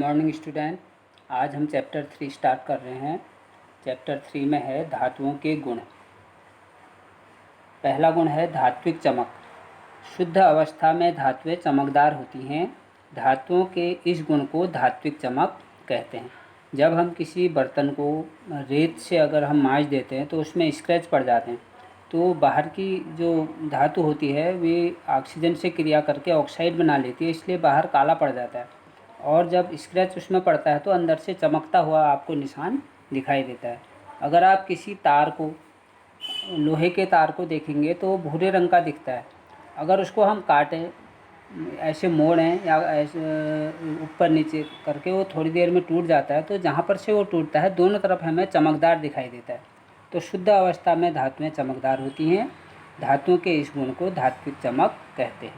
Morning student. आज हम chapter 3 start कर रहे हैं। चैप्टर 3 में है धातुओं के गुण। पहला गुण है धात्विक चमक। शुद्ध अवस्था में धातुएं चमकदार होती हैं। धातुओं के इस गुण को धात्विक चमक कहते हैं। जब हम किसी बर्तन को रेत से अगर हम मांज देते हैं तो उसमें स्क्रैच पड़ जाते हैं, तो बाहर की जो धातु होती है वे ऑक्सीजन से क्रिया करके ऑक्साइड बना लेती है, इसलिए बाहर काला पड़ जाता है। और जब स्क्रैच उसमें पड़ता है तो अंदर से चमकता हुआ आपको निशान दिखाई देता है। अगर आप किसी तार को, लोहे के तार को देखेंगे तो भूरे रंग का दिखता है। अगर उसको हम काटें, ऐसे मोड़ें या ऐसे ऊपर नीचे करके, वो थोड़ी देर में टूट जाता है। तो जहाँ पर से वो टूटता है दोनों तरफ हमें चमकदार दिखाई देता है। तो शुद्ध अवस्था में धातुएं चमकदार होती हैं। धातुओं के इस गुण को धात्विक चमक कहते हैं।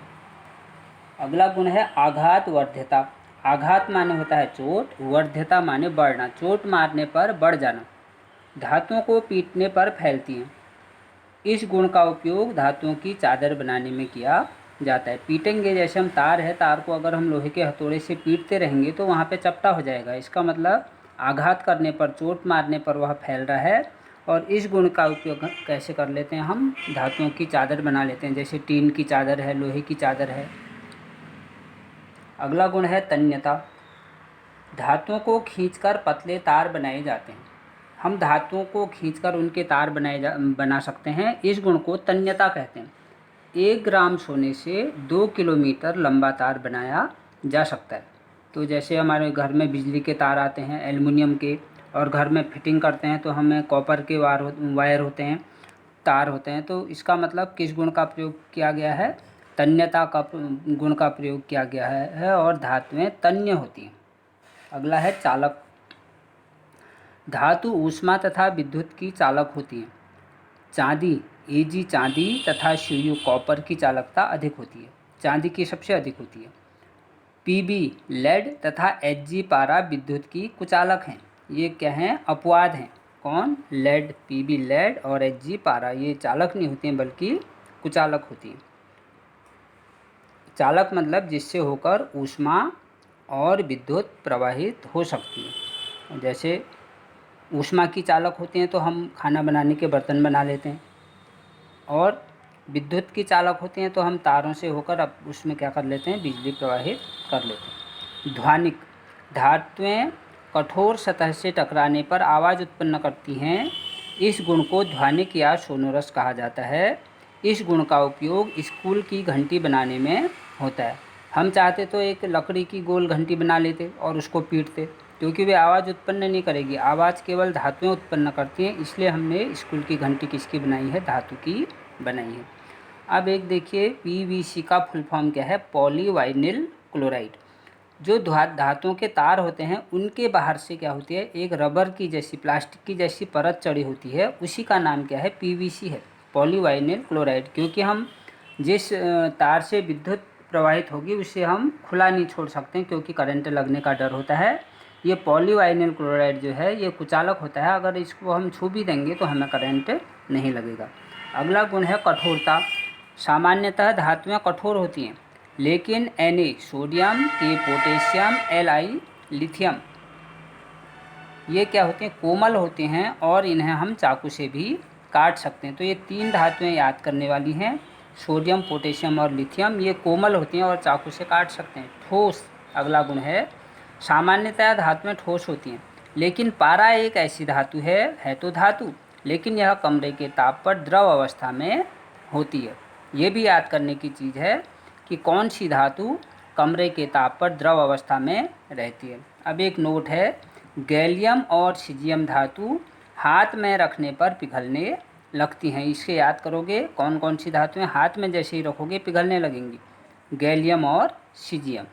अगला गुण है आघात वर्ध्यता। आघात माने होता है चोट, वर्ध्यता माने बढ़ना, चोट मारने पर बढ़ जाना। धातुओं को पीटने पर फैलती हैं। इस गुण का उपयोग धातुओं की चादर बनाने में किया जाता है। पीटेंगे, जैसे हम तार है, तार को अगर हम लोहे के हथौड़े से पीटते रहेंगे तो वहाँ पे चपटा हो जाएगा। इसका मतलब आघात करने पर, चोट मारने पर वह फैल रहा है। और इस गुण का उपयोग कैसे कर लेते हैं हम? धातुओं की चादर बना लेते हैं, जैसे टीन की चादर है, लोहे की चादर है। अगला गुण है तन्यता। धातुओं को खींचकर पतले तार बनाए जाते हैं। हम धातुओं को खींचकर उनके तार बना सकते हैं। इस गुण को तन्यता कहते हैं। 1 ग्राम सोने से 2 किलोमीटर लंबा तार बनाया जा सकता है। तो जैसे हमारे घर में बिजली के तार आते हैं एल्युमिनियम के, और घर में फिटिंग करते हैं तो हमें कॉपर के वायर होते हैं, तार होते हैं। तो इसका मतलब किस गुण का प्रयोग किया गया है? तन्यता का गुण का प्रयोग किया गया है और धातुएं तन्य होती हैं। अगला है चालक। धातु ऊष्मा तथा विद्युत की चालक होती है। चांदी, Ag चांदी तथा Cu कॉपर की चालकता अधिक होती है। चांदी की सबसे अधिक होती है। Pb लेड तथा Hg पारा विद्युत की कुचालक हैं। ये क्या हैं? अपवाद हैं। कौन? लेड, Pb लेड और Hg पारा, ये चालक नहीं होती हैं बल्कि कुचालक होती हैं। चालक मतलब जिससे होकर ऊष्मा और विद्युत प्रवाहित हो सकती है। जैसे ऊष्मा की चालक होती हैं तो हम खाना बनाने के बर्तन बना लेते हैं, और विद्युत की चालक होती हैं तो हम तारों से होकर अब उसमें क्या कर लेते हैं? बिजली प्रवाहित कर लेते हैं। ध्वनिक। धातुएं कठोर सतह से टकराने पर आवाज़ उत्पन्न करती हैं। इस गुण को ध्वनिक या सोनोरस कहा जाता है। इस गुण का उपयोग स्कूल की घंटी बनाने में होता है। हम चाहते तो एक लकड़ी की गोल घंटी बना लेते और उसको पीटते, क्योंकि वे आवाज़ उत्पन्न नहीं करेगी। आवाज़ केवल धातुएं उत्पन्न करती हैं, इसलिए हमने स्कूल की घंटी किसकी बनाई है? धातु की बनाई है। अब एक देखिए, PVC का फुल फॉर्म क्या है? पॉलीवाइनिल क्लोराइड। जो धातुओं के तार होते हैं उनके बाहर से क्या होती है? एक रबर की जैसी, प्लास्टिक की जैसी परत चढ़ी होती है, उसी का नाम क्या है? PVC है, पॉलीवाइनिल क्लोराइड। क्योंकि हम जिस तार से विद्युत प्रवाहित होगी उसे हम खुला नहीं छोड़ सकते हैं, क्योंकि करंट लगने का डर होता है। ये पॉलीवाइनिल क्लोराइड जो है ये कुचालक होता है। अगर इसको हम छू भी देंगे तो हमें करंट नहीं लगेगा। अगला गुण है कठोरता। सामान्यतः धातुएं कठोर होती हैं, लेकिन Na sodium, K potassium, Li lithium, ये क्या होते हैं? कोमल होते हैं और इन्हें हम चाकू से भी काट सकते हैं। तो ये 3 धातुएं याद करने वाली हैं। सोडियम, पोटेशियम और लिथियम, ये कोमल होती हैं और चाकू से काट सकते हैं। ठोस अगला गुण है। सामान्यतः धातुएं ठोस होती हैं, लेकिन पारा एक ऐसी धातु है तो धातु, लेकिन यह कमरे के ताप पर द्रव अवस्था में होती है। ये भी याद करने की चीज़ है कि कौन सी धातु कमरे के ताप पर द्रव अवस्था में रहती है। अब एक नोट है, गैलियम और सीजियम धातु हाथ में रखने पर पिघलने लगती हैं। इसके याद करोगे कौन कौन सी धातुएं हाथ में जैसे ही रखोगे पिघलने लगेंगी? गैलियम और सीजियम।